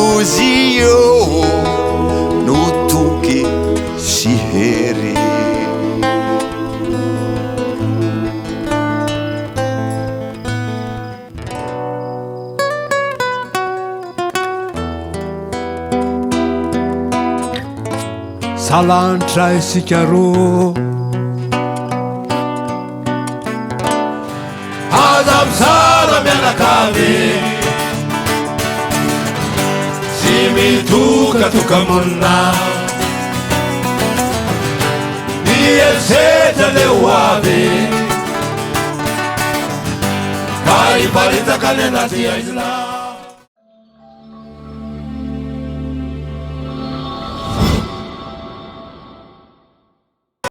Ribuzio no toke sy hery salanitra isika roa aza mizara mianakavy sy mitokatoka-monina mierisetra le ho avy ka iparitaka ny anaty Islam.